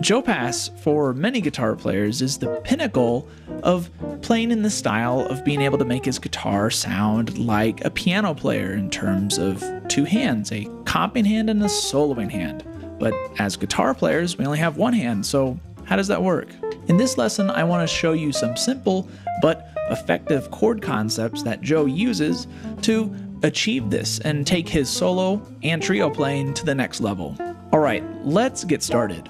Joe Pass, for many guitar players, is the pinnacle of playing in the style of being able to make his guitar sound like a piano player in terms of two hands, a comping hand and a soloing hand. But as guitar players, we only have one hand, so how does that work? In this lesson, I want to show you some simple but effective chord concepts that Joe uses to achieve this and take his solo and trio playing to the next level. Alright, let's get started.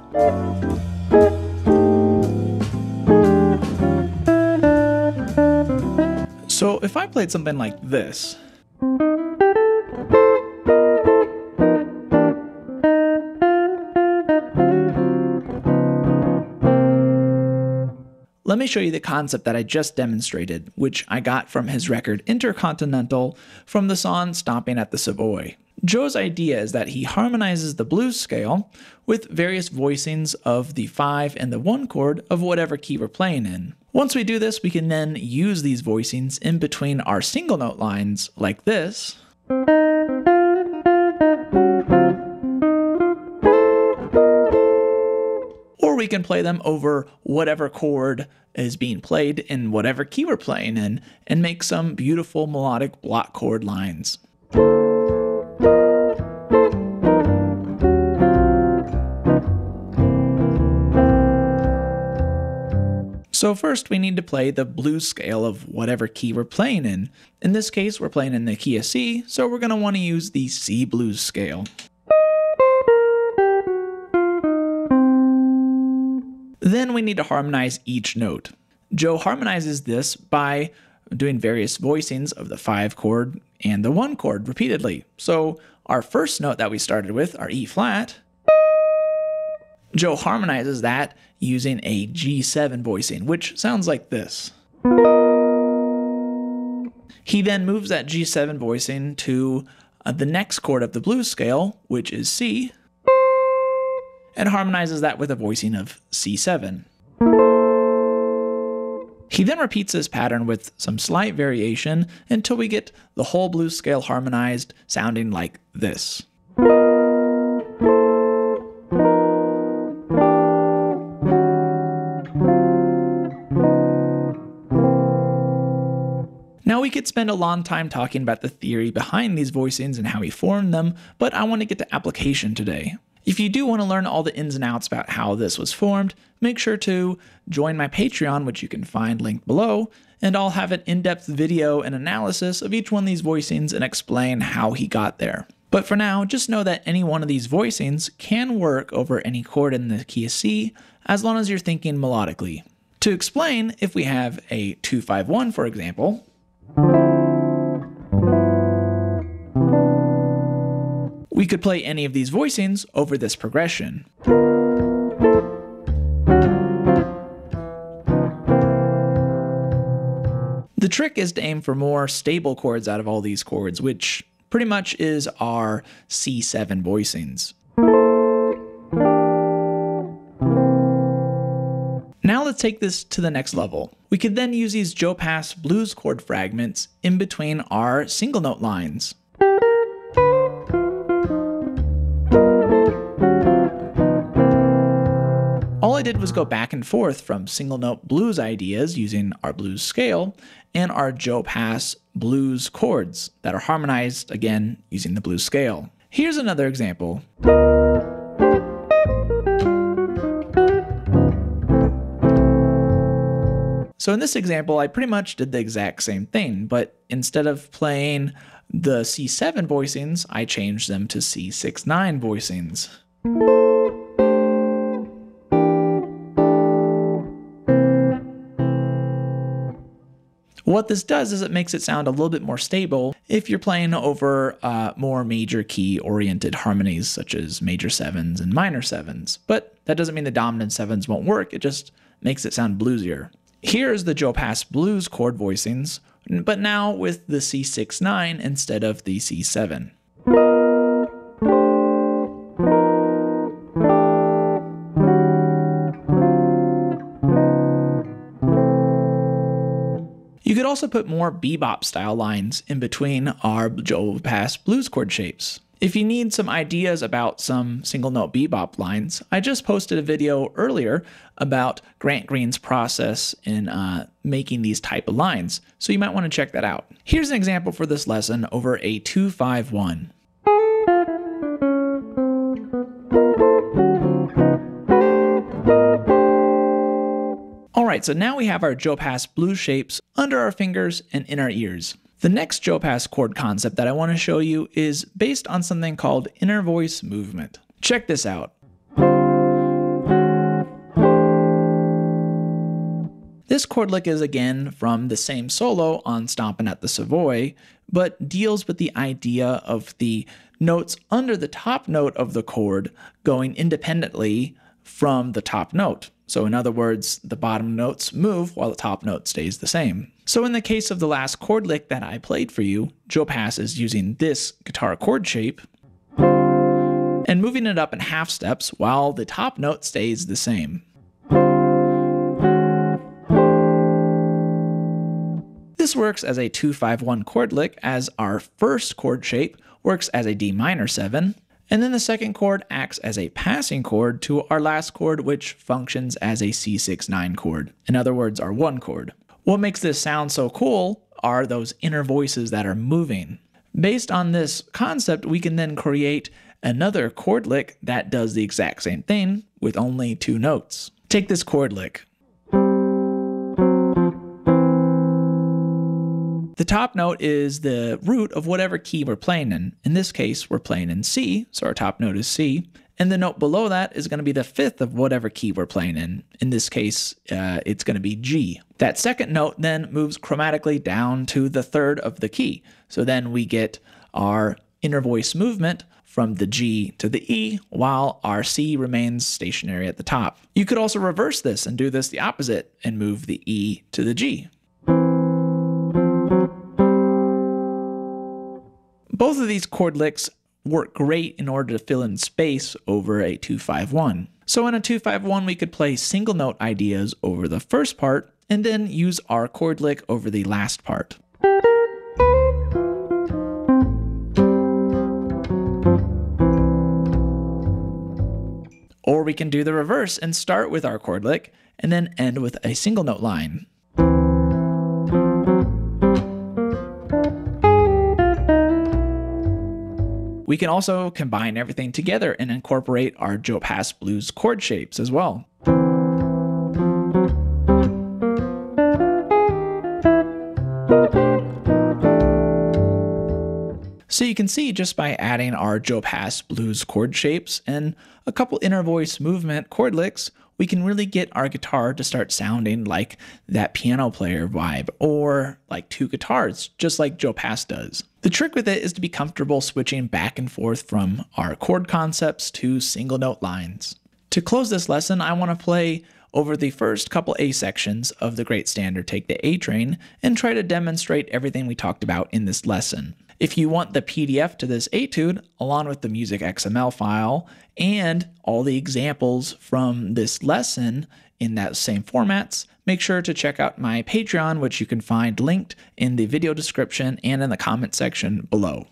So if I played something like this, let me show you the concept that I just demonstrated, which I got from his record Intercontinental from the song Stomping at the Savoy. Joe's idea is that he harmonizes the blues scale with various voicings of the 5 and the 1 chord of whatever key we're playing in. Once we do this, we can then use these voicings in between our single note lines like this, or we can play them over whatever chord is being played in whatever key we're playing in and make some beautiful melodic block chord lines. So first we need to play the blues scale of whatever key we're playing in. In this case, we're playing in the key of C, so we're going to want to use the C blues scale. Then we need to harmonize each note. Joe harmonizes this by doing various voicings of the 5 chord and the 1 chord repeatedly. So our first note that we started with, our E flat, Joe harmonizes that using a G7 voicing, which sounds like this. He then moves that G7 voicing to the next chord of the blues scale, which is C, and harmonizes that with a voicing of C7. He then repeats this pattern with some slight variation until we get the whole blues scale harmonized, sounding like this. Now we could spend a long time talking about the theory behind these voicings and how he formed them, but I want to get to application today. If you do want to learn all the ins and outs about how this was formed, make sure to join my Patreon, which you can find linked below, and I'll have an in-depth video and analysis of each one of these voicings and explain how he got there. But for now, just know that any one of these voicings can work over any chord in the key of C, as long as you're thinking melodically. To explain, if we have a 2-5-1, for example, we could play any of these voicings over this progression. The trick is to aim for more stable chords out of all these chords, which pretty much is our C7 voicings. Now let's take this to the next level. We could then use these Joe Pass blues chord fragments in between our single note lines. All I did was go back and forth from single note blues ideas using our blues scale and our Joe Pass blues chords that are harmonized again using the blues scale. Here's another example. So in this example, I pretty much did the exact same thing, but instead of playing the C7 voicings, I changed them to C6-9 voicings. What this does is it makes it sound a little bit more stable if you're playing over more major key oriented harmonies such as major 7s and minor 7s. But that doesn't mean the dominant 7s won't work, it just makes it sound bluesier. Here's the Joe Pass blues chord voicings, but now with the C6-9 instead of the C7. You could also put more bebop style lines in between our Joe Pass blues chord shapes. If you need some ideas about some single note bebop lines, I just posted a video earlier about Grant Green's process in making these type of lines, so you might want to check that out. Here's an example for this lesson over a 2-5-1. Alright, so now we have our Joe Pass blues shapes under our fingers and in our ears. The next Joe Pass chord concept that I want to show you is based on something called inner voice movement. Check this out. This chord lick is again from the same solo on Stompin' at the Savoy, but deals with the idea of the notes under the top note of the chord going independently from the top note. So in other words, the bottom notes move while the top note stays the same. So in the case of the last chord lick that I played for you, Joe Pass is using this guitar chord shape and moving it up in half steps while the top note stays the same. This works as a 2-5-1 chord lick, as our first chord shape works as a D minor 7, and then the second chord acts as a passing chord to our last chord, which functions as a C6-9 chord. In other words, our 1 chord. What makes this sound so cool are those inner voices that are moving. Based on this concept, we can then create another chord lick that does the exact same thing with only 2 notes. Take this chord lick. The top note is the root of whatever key we're playing in. In this case, we're playing in C, so our top note is C. And the note below that is going to be the 5th of whatever key we're playing in. In this case, it's going to be G. That second note then moves chromatically down to the 3rd of the key. So then we get our inner voice movement from the G to the E, while our C remains stationary at the top. You could also reverse this and do this the opposite and move the E to the G. Both of these chord licks work great in order to fill in space over a 2-5-1. So in a 2-5-1, we could play single note ideas over the first part and then use our chord lick over the last part. Or we can do the reverse and start with our chord lick and then end with a single note line. We can also combine everything together and incorporate our Joe Pass blues chord shapes as well. So you can see just by adding our Joe Pass blues chord shapes and a couple inner voice movement chord licks, we can really get our guitar to start sounding like that piano player vibe, or like 2 guitars, just like Joe Pass does. The trick with it is to be comfortable switching back and forth from our chord concepts to single note lines. To close this lesson, I want to play over the first couple A sections of the great standard Take the A Train and try to demonstrate everything we talked about in this lesson. If you want the PDF to this etude, along with the music XML file and all the examples from this lesson in that same formats, make sure to check out my Patreon, which you can find linked in the video description and in the comment section below.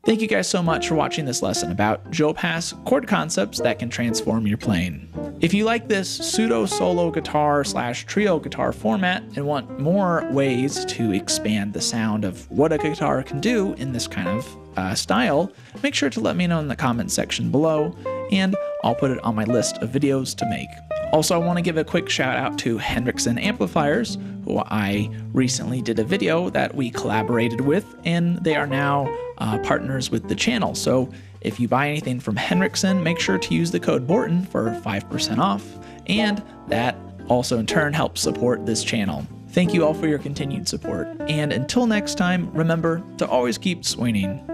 Thank you guys so much for watching this lesson about Joe Pass chord concepts that can transform your playing. If you like this pseudo solo guitar / trio guitar format and want more ways to expand the sound of what a guitar can do in this kind of style, make sure to let me know in the comment section below, and I'll put it on my list of videos to make. Also, I want to give a quick shout out to Henriksen Amplifiers, who I recently did a video that we collaborated with, and they are now partners with the channel. So if you buy anything from Henriksen, make sure to use the code Borton for 5% off. and that also in turn helps support this channel. Thank you all for your continued support, and until next time, remember to always keep swinging.